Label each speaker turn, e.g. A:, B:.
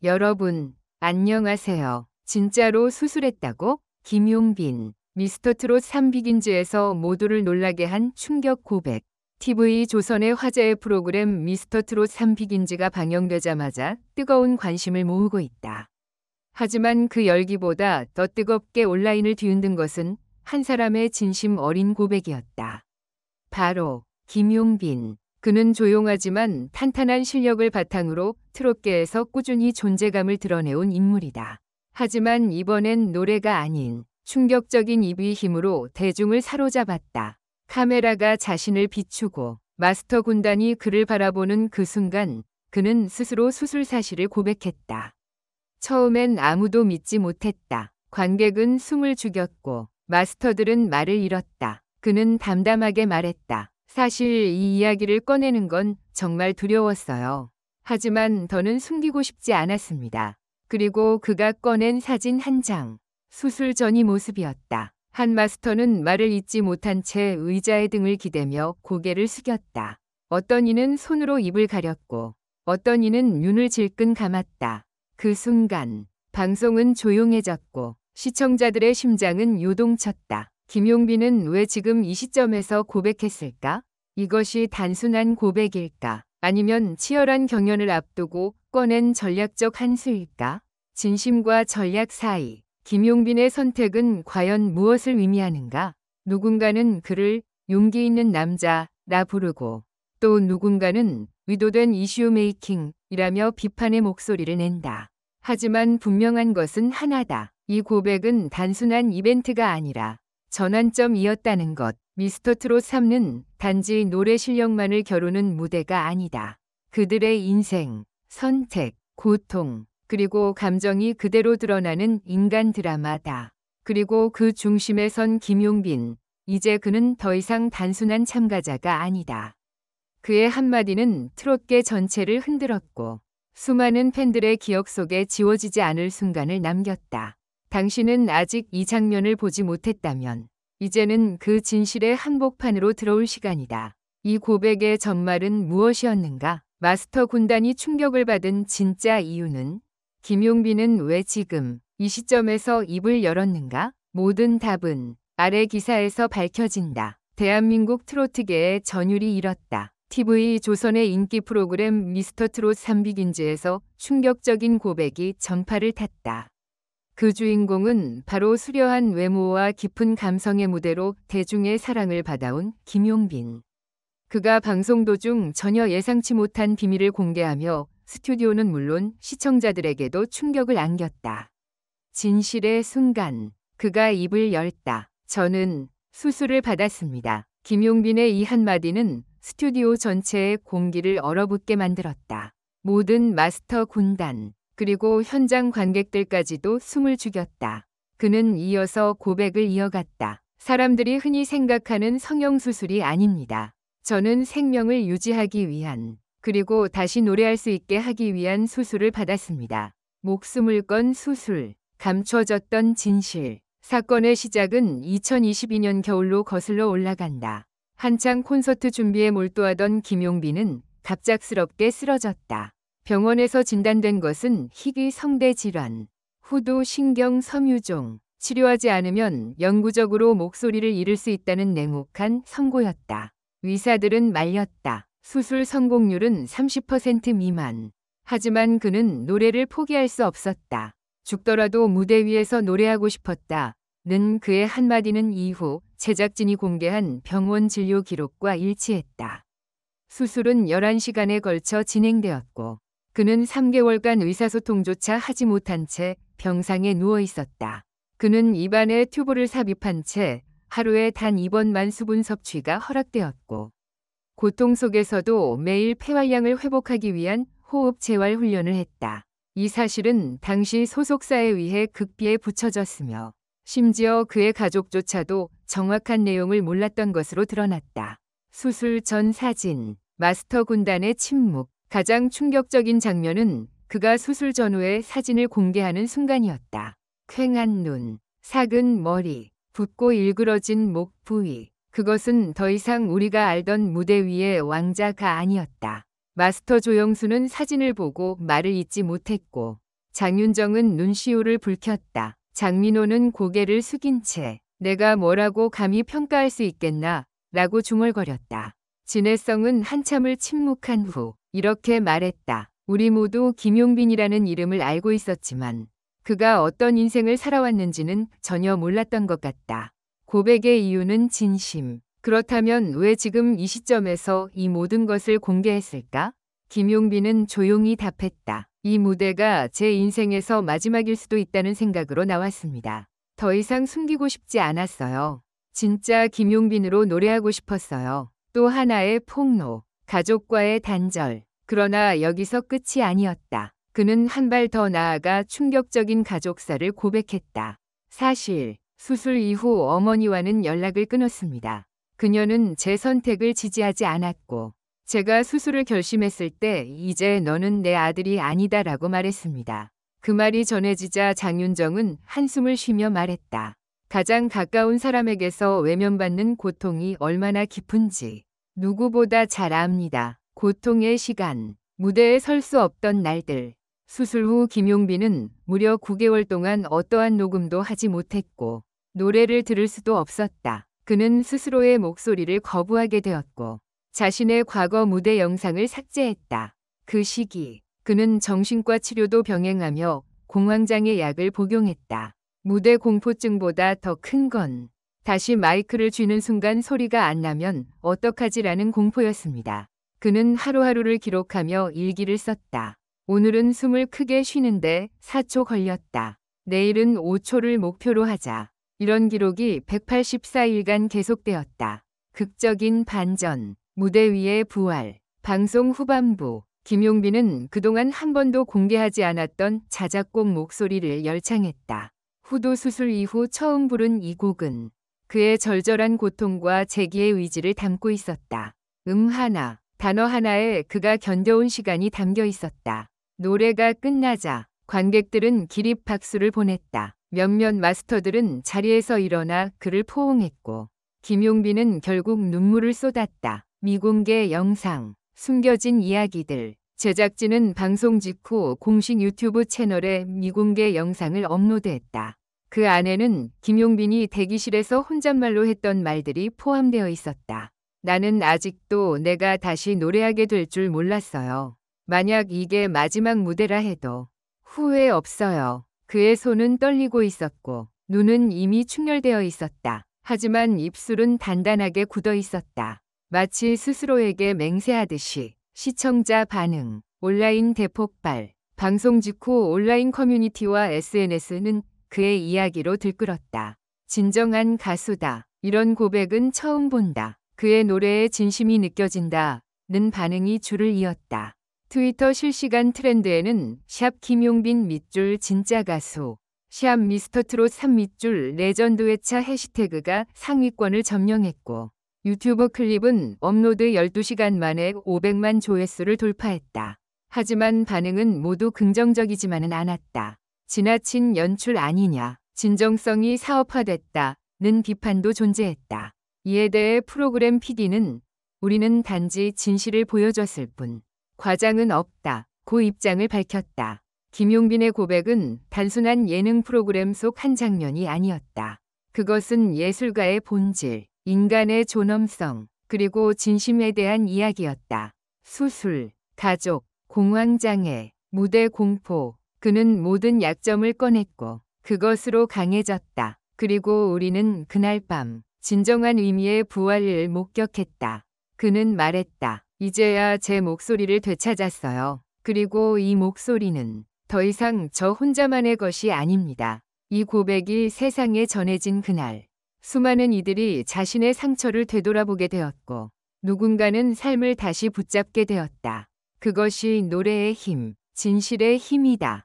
A: 여러분, 안녕하세요. 진짜로 수술했다고? 김용빈, 미스터트롯 3비긴즈에서 모두를 놀라게 한 충격 고백. TV조선의 화제의 프로그램 미스터트롯 3비긴즈가 방영되자마자 뜨거운 관심을 모으고 있다. 하지만 그 열기보다 더 뜨겁게 온라인을 뒤흔든 것은 한 사람의 진심 어린 고백이었다. 바로 김용빈. 그는 조용하지만 탄탄한 실력을 바탕으로 트롯계에서 꾸준히 존재감을 드러내온 인물이다. 하지만 이번엔 노래가 아닌 충격적인 입의 힘으로 대중을 사로잡았다. 카메라가 자신을 비추고 마스터 군단이 그를 바라보는 그 순간 그는 스스로 수술 사실을 고백했다. 처음엔 아무도 믿지 못했다. 관객은 숨을 죽였고 마스터들은 말을 잃었다. 그는 담담하게 말했다. 사실 이 이야기를 꺼내는 건 정말 두려웠어요. 하지만 더는 숨기고 싶지 않았습니다. 그리고 그가 꺼낸 사진 한 장. 수술 전의 모습이었다. 한 마스터는 말을 잇지 못한 채 의자에 등을 기대며 고개를 숙였다. 어떤 이는 손으로 입을 가렸고 어떤 이는 눈을 질끈 감았다. 그 순간 방송은 조용해졌고 시청자들의 심장은 요동쳤다. 김용빈은 왜 지금 이 시점에서 고백했을까? 이것이 단순한 고백일까? 아니면 치열한 경연을 앞두고 꺼낸 전략적 한 수일까? 진심과 전략 사이, 김용빈의 선택은 과연 무엇을 의미하는가? 누군가는 그를 용기 있는 남자라 부르고 또 누군가는 의도된 이슈 메이킹이라며 비판의 목소리를 낸다. 하지만 분명한 것은 하나다. 이 고백은 단순한 이벤트가 아니라 전환점이었다는 것. 미스터트롯 3는 단지 노래 실력만을 겨루는 무대가 아니다. 그들의 인생, 선택, 고통, 그리고 감정이 그대로 드러나는 인간 드라마다. 그리고 그 중심에 선 김용빈. 이제 그는 더 이상 단순한 참가자가 아니다. 그의 한마디는 트롯계 전체를 흔들었고 수많은 팬들의 기억 속에 지워지지 않을 순간을 남겼다. 당신은 아직 이 장면을 보지 못했다면 이제는 그 진실의 한복판으로 들어올 시간이다. 이 고백의 전말은 무엇이었는가? 마스터 군단이 충격을 받은 진짜 이유는? 김용빈은 왜 지금 이 시점에서 입을 열었는가? 모든 답은 아래 기사에서 밝혀진다. 대한민국 트로트계의 전율이 일었다. TV조선의 인기 프로그램 미스터트롯 3비긴즈에서 충격적인 고백이 전파를 탔다. 그 주인공은 바로 수려한 외모와 깊은 감성의 무대로 대중의 사랑을 받아온 김용빈. 그가 방송 도중 전혀 예상치 못한 비밀을 공개하며 스튜디오는 물론 시청자들에게도 충격을 안겼다. 진실의 순간, 그가 입을 열다. 저는 수술을 받았습니다. 김용빈의 이 한마디는 스튜디오 전체의 공기를 얼어붙게 만들었다. 모든 마스터 군단, 그리고 현장 관객들까지도 숨을 죽였다. 그는 이어서 고백을 이어갔다. 사람들이 흔히 생각하는 성형수술이 아닙니다. 저는 생명을 유지하기 위한, 그리고 다시 노래할 수 있게 하기 위한 수술을 받았습니다. 목숨을 건 수술, 감춰졌던 진실. 사건의 시작은 2022년 겨울로 거슬러 올라간다. 한창 콘서트 준비에 몰두하던 김용빈은 갑작스럽게 쓰러졌다. 병원에서 진단된 것은 희귀 성대 질환, 후두 신경 섬유종, 치료하지 않으면 영구적으로 목소리를 잃을 수 있다는 냉혹한 선고였다. 의사들은 말렸다. 수술 성공률은 30% 미만. 하지만 그는 노래를 포기할 수 없었다. 죽더라도 무대 위에서 노래하고 싶었다는 그의 한마디는 이후 제작진이 공개한 병원 진료 기록과 일치했다. 수술은 11시간에 걸쳐 진행되었고 그는 3개월간 의사소통조차 하지 못한 채 병상에 누워 있었다. 그는 입안에 튜브를 삽입한 채 하루에 단 2번만 수분 섭취가 허락되었고 고통 속에서도 매일 폐활량을 회복하기 위한 호흡 재활 훈련을 했다. 이 사실은 당시 소속사에 의해 극비에 붙여졌으며 심지어 그의 가족조차도 정확한 내용을 몰랐던 것으로 드러났다. 수술 전 사진, 마스터 군단의 침묵. 가장 충격적인 장면은 그가 수술 전후의 사진을 공개하는 순간이었다. 퀭한 눈, 삭은 머리, 붓고 일그러진 목 부위. 그것은 더 이상 우리가 알던 무대 위의 왕자가 아니었다. 마스터 조영수는 사진을 보고 말을 잇지 못했고 장윤정은 눈시울을 붉혔다. 장민호는 고개를 숙인 채 내가 뭐라고 감히 평가할 수 있겠나 라고 중얼거렸다. 진해성은 한참을 침묵한 후 이렇게 말했다. 우리 모두 김용빈이라는 이름을 알고 있었지만 그가 어떤 인생을 살아왔는지는 전혀 몰랐던 것 같다. 고백의 이유는 진심. 그렇다면 왜 지금 이 시점에서 이 모든 것을 공개했을까? 김용빈은 조용히 답했다. 이 무대가 제 인생에서 마지막일 수도 있다는 생각으로 나왔습니다. 더 이상 숨기고 싶지 않았어요. 진짜 김용빈으로 노래하고 싶었어요. 또 하나의 폭로, 가족과의 단절. 그러나 여기서 끝이 아니었다. 그는 한 발 더 나아가 충격적인 가족사를 고백했다. 사실 수술 이후 어머니와는 연락을 끊었습니다. 그녀는 제 선택을 지지하지 않았고 제가 수술을 결심했을 때 이제 너는 내 아들이 아니다라고 말했습니다. 그 말이 전해지자 장윤정은 한숨을 쉬며 말했다. 가장 가까운 사람에게서 외면받는 고통이 얼마나 깊은지 누구보다 잘 압니다. 고통의 시간, 무대에 설 수 없던 날들. 수술 후 김용빈은 무려 9개월 동안 어떠한 녹음도 하지 못했고 노래를 들을 수도 없었다. 그는 스스로의 목소리를 거부하게 되었고 자신의 과거 무대 영상을 삭제했다. 그 시기 그는 정신과 치료도 병행하며 공황장애 약을 복용했다. 무대 공포증보다 더 큰 건 다시 마이크를 쥐는 순간 소리가 안 나면 어떡하지라는 공포였습니다. 그는 하루하루를 기록하며 일기를 썼다. 오늘은 숨을 크게 쉬는데 4초 걸렸다. 내일은 5초를 목표로 하자. 이런 기록이 184일간 계속되었다. 극적인 반전, 무대 위의 부활, 방송 후반부. 김용빈은 그동안 한 번도 공개하지 않았던 자작곡 목소리를 열창했다. 후두 수술 이후 처음 부른 이 곡은 그의 절절한 고통과 재기의 의지를 담고 있었다. 하나, 단어 하나에 그가 견뎌온 시간이 담겨 있었다. 노래가 끝나자 관객들은 기립 박수를 보냈다. 몇몇 마스터들은 자리에서 일어나 그를 포옹했고 김용빈은 결국 눈물을 쏟았다. 미공개 영상, 숨겨진 이야기들. 제작진은 방송 직후 공식 유튜브 채널에 미공개 영상을 업로드했다. 그 안에는 김용빈이 대기실에서 혼잣말로 했던 말들이 포함되어 있었다. 나는 아직도 내가 다시 노래하게 될 줄 몰랐어요. 만약 이게 마지막 무대라 해도 후회 없어요. 그의 손은 떨리고 있었고 눈은 이미 충혈되어 있었다. 하지만 입술은 단단하게 굳어 있었다. 마치 스스로에게 맹세하듯이. 시청자 반응, 온라인 대폭발. 방송 직후 온라인 커뮤니티와 SNS는 그의 이야기로 들끓었다. 진정한 가수다. 이런 고백은 처음 본다. 그의 노래에 진심이 느껴진다. 는 반응이 줄을 이었다. 트위터 실시간 트렌드에는 샵 김용빈 밑줄 진짜 가수, 샵 미스터트롯 3 밑줄 레전드 회차 해시태그가 상위권을 점령했고 유튜브 클립은 업로드 12시간 만에 500만 조회수를 돌파했다. 하지만 반응은 모두 긍정적이지만은 않았다. 지나친 연출 아니냐, 진정성이 사업화됐다는 비판도 존재했다. 이에 대해 프로그램 PD는 우리는 단지 진실을 보여줬을 뿐 과장은 없다. 고 입장을 밝혔다. 김용빈의 고백은 단순한 예능 프로그램 속 한 장면이 아니었다. 그것은 예술가의 본질, 인간의 존엄성, 그리고 진심에 대한 이야기였다. 수술, 가족, 공황장애, 무대 공포. 그는 모든 약점을 꺼냈고 그것으로 강해졌다. 그리고 우리는 그날 밤 진정한 의미의 부활을 목격했다. 그는 말했다. 이제야 제 목소리를 되찾았어요. 그리고 이 목소리는 더 이상 저 혼자만의 것이 아닙니다. 이 고백이 세상에 전해진 그날, 수많은 이들이 자신의 상처를 되돌아보게 되었고 누군가는 삶을 다시 붙잡게 되었다. 그것이 노래의 힘, 진실의 힘이다.